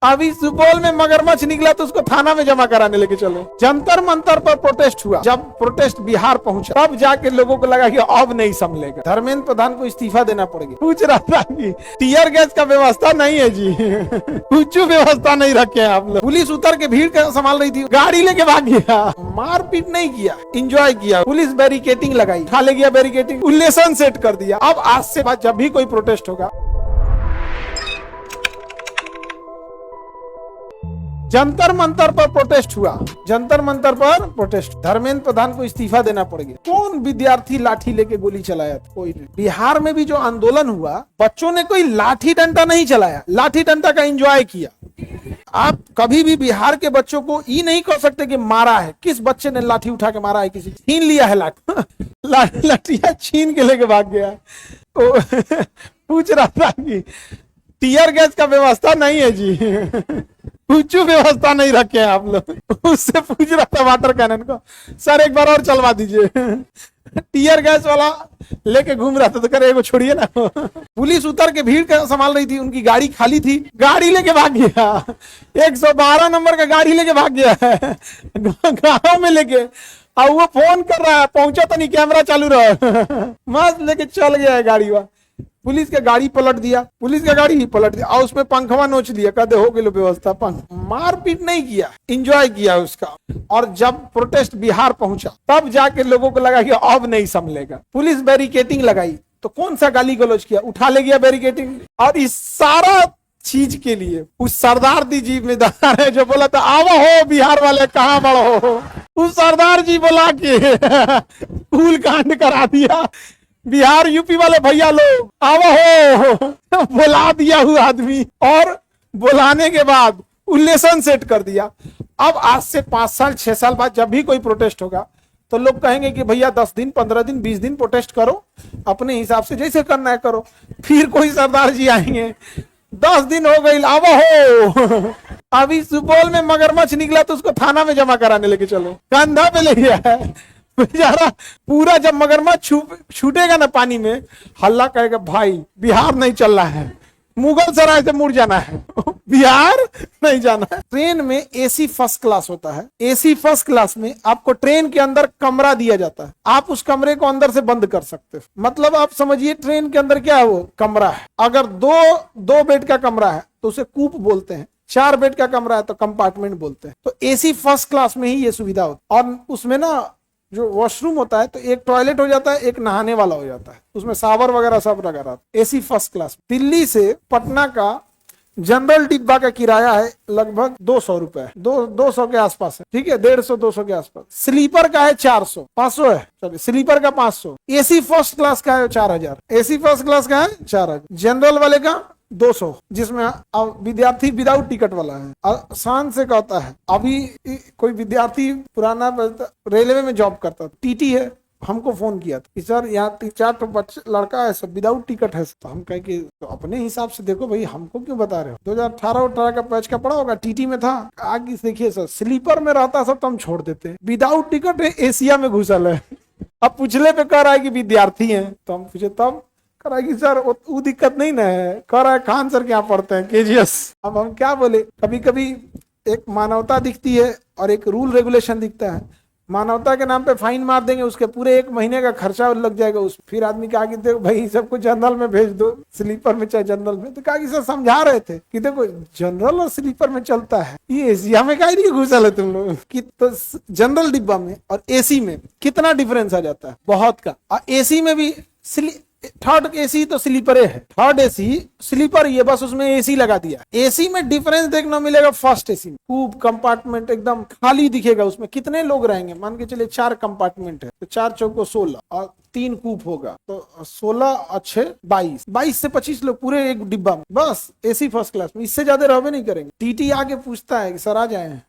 अभी सुपौल में मगरमच्छ निकला तो उसको थाना में जमा कराने लेके चलो। जंतर मंतर पर प्रोटेस्ट हुआ, जब प्रोटेस्ट बिहार पहुंचा तब जाके लोगों को लगा कि अब नहीं संभलेगा, धर्मेंद्र प्रधान को इस्तीफा देना पड़ेगा। पूछ रहा था कि टीयर गैस का व्यवस्था नहीं है जी, कुछ व्यवस्था नहीं रखे हैं आप लोग। पुलिस उतर के भीड़ संभाल रही थी, गाड़ी लेके भाग गया। मारपीट नहीं किया, इंजॉय किया। पुलिस बैरिकेटिंग लगाई, खा ले गया बैरिकेटिंग, उल्लेसन सेट कर दिया। अब आज से बाद जब भी कोई प्रोटेस्ट होगा, जंतर मंतर पर प्रोटेस्ट हुआ, जंतर मंतर पर प्रोटेस्ट, धर्मेंद्र प्रधान को इस्तीफा देना पड़ेगा। कौन विद्यार्थी लाठी लेके गोली चलाया था? कोई नहीं। बिहार में भी जो आंदोलन हुआ, बच्चों ने कोई लाठी डंडा नहीं चलाया, लाठी डंडा का एंजॉय किया। आप कभी भी बिहार के बच्चों को ये नहीं कह सकते कि मारा है। किस बच्चे ने लाठी उठा के मारा है? किसी छीन लिया है लाठिया छीन के लेके भाग गया। तो पूछ रहा था कि टीयर गैस का व्यवस्था नहीं है जी, कुछ व्यवस्था नहीं रखे हैं आप लोग। उससे पूछ रहा था वाटर कैनन को, सर एक बार और चलवा दीजिए। टीयर गैस वाला लेके घूम रहा था तो करे एगो छोड़िए ना। पुलिस उतर के भीड़ संभाल रही थी, उनकी गाड़ी खाली थी, गाड़ी लेके भाग गया। 112 नंबर का गाड़ी लेके भाग गया है गाँव में लेके। और वो फोन कर रहा है, पहुंचा तो नहीं, कैमरा चालू रहा, मस्त लेके चल गया है गाड़ी। वह पुलिस का गाड़ी पलट दिया, पुलिस का गाड़ी ही पलट दिया और उसमें पंखवा नोच दिया, कहते हो गई व्यवस्था। पंख मारपीट नहीं किया, इंजॉय किया उसका। और जब प्रोटेस्ट बिहार पहुंचा तब जाके लोगों को लगा कि अब नहीं संभलेगा। पुलिस बैरिकेटिंग लगाई तो कौन सा गाली गलौज किया, उठा ले गया बैरिकेटिंग। और इस सारा चीज के लिए उस सरदार जी जिम्मेदार है जो बोला था आवा हो बिहार वाले कहाँ बड़ो हो, उस सरदार जी बोला के फूल कांड करा दिया। बिहार यूपी वाले भैया लोग आवा हो बुला दिया हुआ आदमी, और बुलाने के बाद उल्लेसन सेट कर दिया। अब आज से 5 साल 6 साल बाद जब भी कोई प्रोटेस्ट होगा तो लोग कहेंगे कि भैया 10 दिन 15 दिन 20 दिन प्रोटेस्ट करो, अपने हिसाब से जैसे करना है करो। फिर कोई सरदार जी आएंगे, 10 दिन हो गई आवा हो अभी सुपौल में मगरमच्छ निकला तो उसको थाना में जमा कराने लेके चलो, कंधा पे ले गया है बेचारा। पूरा जब मगरमच्छ छूटेगा ना पानी में, हल्ला करेगा भाई बिहार नहीं चल रहा है, मुगल सराय से मुड़ जाना है, बिहार नहीं जाना है। ट्रेन में एसी फर्स्ट क्लास होता है, एसी फर्स्ट क्लास में आपको ट्रेन के अंदर कमरा दिया जाता है, आप उस कमरे को अंदर से बंद कर सकते हो। मतलब आप समझिए ट्रेन के अंदर क्या है, वो कमरा है। अगर दो बेड का कमरा है तो उसे कूप बोलते हैं, 4 बेड का कमरा है तो कंपार्टमेंट बोलते हैं। तो एसी फर्स्ट क्लास में ही ये सुविधा होती है। और उसमें ना जो वॉशरूम होता है तो एक टॉयलेट हो जाता है, एक नहाने वाला हो जाता है, उसमें शावर वगैरह सब लगा रहता है। AC first class. दिल्ली से पटना का जनरल डिब्बा का किराया है लगभग 200 रुपए, 200 के आसपास है, ठीक है, 150-200 के आसपास। स्लीपर का है 400, 500 है, चलिए स्लीपर का 500। एसी फर्स्ट क्लास का है 4000, एसी फर्स्ट क्लास का है 4000। जनरल वाले का 200, जिसमें विद्यार्थी विदाउट टिकट वाला है। आसान से कहता है, अभी कोई विद्यार्थी पुराना रेलवे में जॉब करता, टीटी है, हमको फोन किया था कि सर यहाँ 3-4 तो बच्चे लड़का है सब विदाउट टिकट है। तो हम कहे कि तो अपने हिसाब से देखो भाई, हमको क्यों बता रहे हो। 2018 का बैच का पड़ा होगा, टीटी में था। आगे देखिए सर, स्लीपर में रहता सब तो हम छोड़ देते, विदाउट टिकट है, एशिया में घुसल है। अब पूछले पे कह रहा है कि विद्यार्थी है, तो हम पूछे तब कह रहा है कि सर वो दिक्कत नहीं ना है। कह रहा है खान सर क्या पढ़ते हैं, केजीएस। अब हम क्या बोले, कभी कभी एक मानवता दिखती है और एक रूल रेगुलेशन दिखता है। मानवता के नाम पे फाइन मार देंगे, उसके पूरे 1 महीने का खर्चा लग जाएगा उस। फिर आदमी कहा कि देखो भाई सबको जनरल में भेज दो, स्लीपर में चाहे जनरल में। तो कहा कि सर समझा रहे थे कि देखो जनरल और स्लीपर में चलता है, ये एशिया में काहे नहीं घुसल है तुम लोग कि। तो जनरल डिब्बा में और एसी में कितना डिफरेंस आ जाता है, बहुत का। और एसी में भी थर्ड एसी तो स्लीपर है, थर्ड एसी स्लीपर, ये बस उसमें एसी लगा दिया। एसी में डिफरेंस देखना मिलेगा फर्स्ट एसी में, खूब कंपार्टमेंट एकदम खाली दिखेगा। उसमें कितने लोग रहेंगे, मान के चलिए 4 कंपार्टमेंट है तो 4 चौको 16 और 3 कूप होगा तो 16 अच्छे 22 से 25 लोग पूरे एक डिब्बा में, बस एसी फर्स्ट क्लास में। इससे ज्यादा रहबे नहीं करेंगे। टीटी आके पूछता है कि सर आ जाए,